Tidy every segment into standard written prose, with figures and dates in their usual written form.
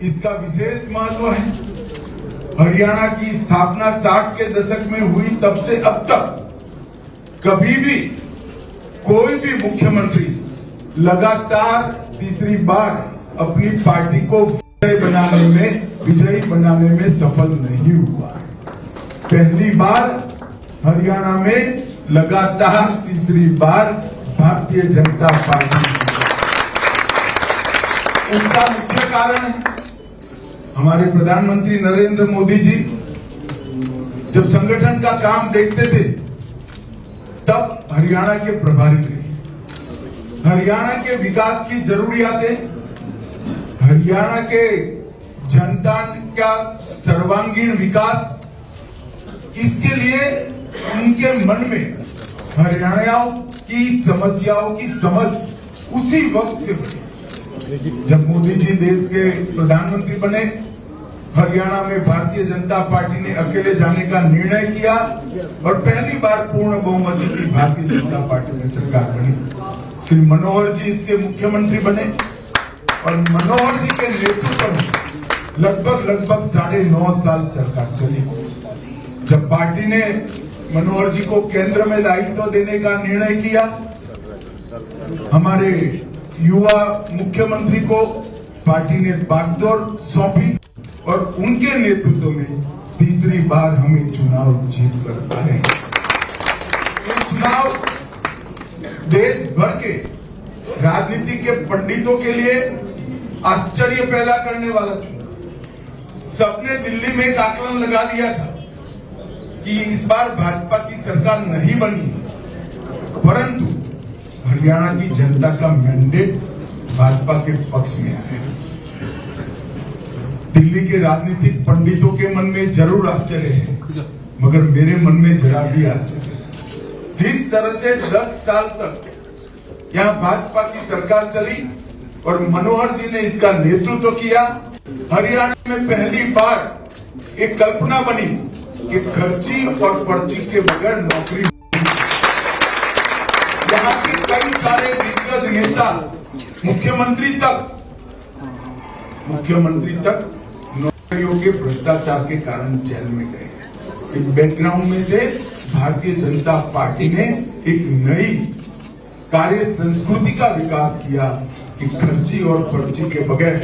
इसका विशेष महत्व है। हरियाणा की स्थापना 60 के दशक में हुई, तब से अब तक कभी भी कोई भी मुख्यमंत्री लगातार तीसरी बार अपनी पार्टी को विजयी बनाने में सफल नहीं हुआ है। पहली बार हरियाणा में लगातार तीसरी बार भारतीय जनता पार्टी, उसका मुख्य कारण है हमारे प्रधानमंत्री नरेंद्र मोदी जी जब संगठन का काम देखते थे तब हरियाणा के प्रभारी थे। हरियाणा के विकास की जरूरियातें, हरियाणा के जनता का सर्वांगीण विकास, इसके लिए उनके मन में हरियाणा की समस्याओं की समझ उसी वक्त से बनी जब मोदी जी देश के प्रधानमंत्री बने। हरियाणा में भारतीय जनता पार्टी ने अकेले जाने का निर्णय किया और पहली बार पूर्ण बहुमत की भारतीय जनता पार्टी में सरकार बनी। श्री मनोहर जी इसके मुख्यमंत्री बने और मनोहर जी के नेतृत्व में लगभग 9.5 साल सरकार चली। जब पार्टी ने मनोहर जी को केंद्र में दायित्व देने का निर्णय किया, हमारे युवा मुख्यमंत्री को पार्टी ने बागडोर सौंपी और उनके नेतृत्व में तीसरी बार हमें चुनाव जीत कर पाए। ये चुनाव देश भर के राजनीति के पंडितों के लिए आश्चर्य पैदा करने वाला चुनाव। सबने दिल्ली में एक आकलन लगा दिया था कि इस बार भाजपा की सरकार नहीं बनी, परंतु हरियाणा की जनता का मैंडेट भाजपा के पक्ष में आया। दिल्ली के राजनीतिक पंडितों के मन में जरूर आश्चर्य है, मगर मेरे मन में जरा भी आश्चर्य है। जिस तरह से 10 साल तक यहाँ भाजपा की सरकार चली और मनोहर जी ने इसका नेतृत्व किया, हरियाणा में पहली बार एक कल्पना बनी कि खर्ची और पर्ची के बगैर नौकरी। यहाँ के कई सारे दिग्गज नेता मुख्यमंत्री तक नौकरियों के भ्रष्टाचार के कारण जेल में गए। एक बैकग्राउंड में से भारतीय जनता पार्टी ने एक नई कार्य संस्कृति का विकास किया कि खर्ची और पर्ची के बगैर,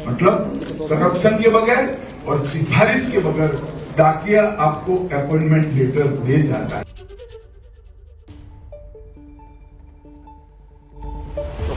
मतलब करप्शन के बगैर और सिफारिश के बगैर डाकिया आपको अपॉइंटमेंट लेटर दे जाता है।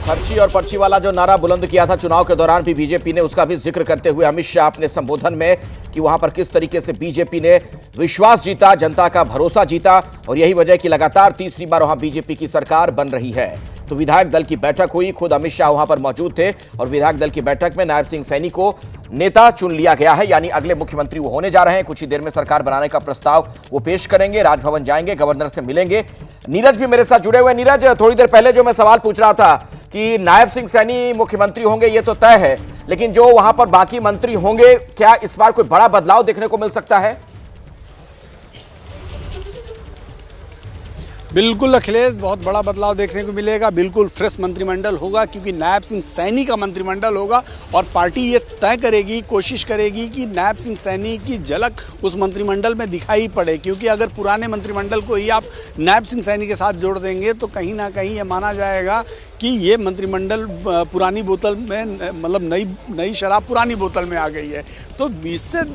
खर्ची और पर्ची वाला जो नारा बुलंद किया था चुनाव के दौरान भी बीजेपी ने, उसका भी जिक्र करते हुए अमित शाह अपने संबोधन में कि वहां पर किस तरीके से बीजेपी ने विश्वास जीता, जनता का भरोसा जीता और यही वजह कि लगातार तीसरी बार वहां बीजेपी की सरकार बन रही है। तो विधायक दल की बैठक हुई, खुद अमित शाह वहां पर मौजूद थे और विधायक दल की बैठक में नायब सिंह सैनी को नेता चुन लिया गया है, यानी अगले मुख्यमंत्री वो होने जा रहे हैं। कुछ ही देर में सरकार बनाने का प्रस्ताव वो पेश करेंगे, राजभवन जाएंगे, गवर्नर से मिलेंगे। नीरज भी मेरे साथ जुड़े हुए। नीरज, थोड़ी देर पहले जो मैं सवाल पूछ रहा था कि नायब सिंह सैनी मुख्यमंत्री होंगे ये तो तय है, लेकिन जो वहां पर बाकी मंत्री होंगे, क्या इस बार कोई बड़ा बदलाव देखने को मिल सकता है? बिल्कुल अखिलेश, बहुत बड़ा बदलाव देखने को मिलेगा। बिल्कुल फ्रेश मंत्रिमंडल होगा क्योंकि नायब सिंह सैनी का मंत्रिमंडल होगा और पार्टी ये तय करेगी, कोशिश करेगी कि नायब सिंह सैनी की झलक उस मंत्रिमंडल में दिखाई पड़े, क्योंकि अगर पुराने मंत्रिमंडल को ही आप नायब सिंह सैनी के साथ जोड़ देंगे तो कहीं ना कहीं ये माना जाएगा कि ये मंत्रिमंडल पुरानी बोतल में, मतलब नई शराब पुरानी बोतल में आ गई है। तो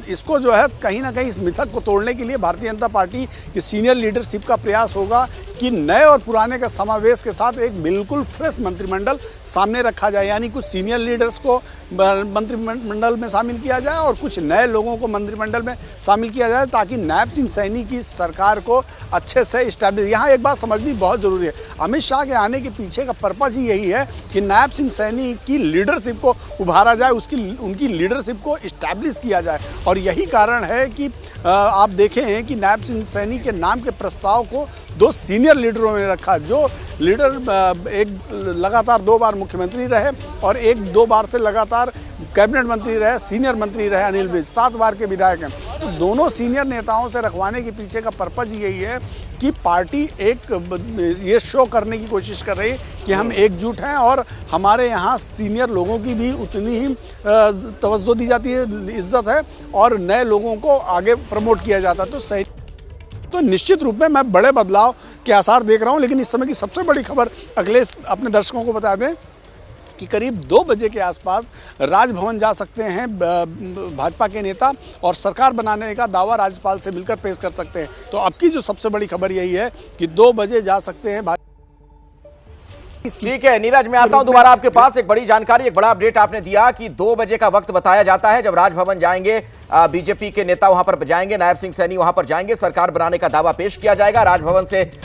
इसको जो है कहीं ना कहीं इस मिथक को तोड़ने के लिए भारतीय जनता पार्टी की सीनियर लीडरशिप का प्रयास होगा कि नए और पुराने के समावेश के साथ एक बिल्कुल फ्रेश मंत्रिमंडल सामने रखा जाए, यानी कुछ सीनियर लीडर्स को मंत्रिमंडल में शामिल किया जाए और कुछ नए लोगों को मंत्रिमंडल में शामिल किया जाए, ताकि नायब सिंह सैनी की सरकार को अच्छे से इस्टेब्लिश। यहाँ एक बात समझनी बहुत ज़रूरी है, अमित शाह के आने के पीछे का पर्पज ही यही है कि नायब सिंह सैनी की लीडरशिप को उभारा जाए, उनकी लीडरशिप को इस्टेब्लिश किया जाए। और यही कारण है कि आप देखें कि नायब सिंह सैनी के नाम के प्रस्ताव को 2 सीनियर लीडरों ने रखा, जो लीडर एक लगातार 2 बार मुख्यमंत्री रहे और 1-2 बार से लगातार कैबिनेट मंत्री रहे, सीनियर मंत्री रहे अनिल विज, 7 बार के विधायक हैं। तो दोनों सीनियर नेताओं से रखवाने के पीछे का पर्पज यही है कि पार्टी एक ये शो करने की कोशिश कर रही है कि हम एकजुट हैं और हमारे यहाँ सीनियर लोगों की भी उतनी ही तवज्जो दी जाती है, इज्जत है और नए लोगों को आगे प्रमोट किया जाता है। तो निश्चित रूप में मैं बड़े बदलाव के आसार देख रहा हूं। लेकिन इस समय की सबसे बड़ी खबर अखिलेश अपने दर्शकों को बता दें कि करीब 2 बजे के आसपास राजभवन जा सकते हैं भाजपा के नेता और सरकार बनाने का दावा राज्यपाल से मिलकर पेश कर सकते हैं। तो अब की जो सबसे बड़ी खबर यही है कि 2 बजे जा सकते हैं। ठीक है नीरज, मैं आता हूं दोबारा आपके पास। एक बड़ी जानकारी, एक बड़ा अपडेट आपने दिया कि 2 बजे का वक्त बताया जाता है जब राजभवन जाएंगे, बीजेपी के नेता वहां पर जाएंगे, नायब सिंह सैनी वहां पर जाएंगे, सरकार बनाने का दावा पेश किया जाएगा, राजभवन से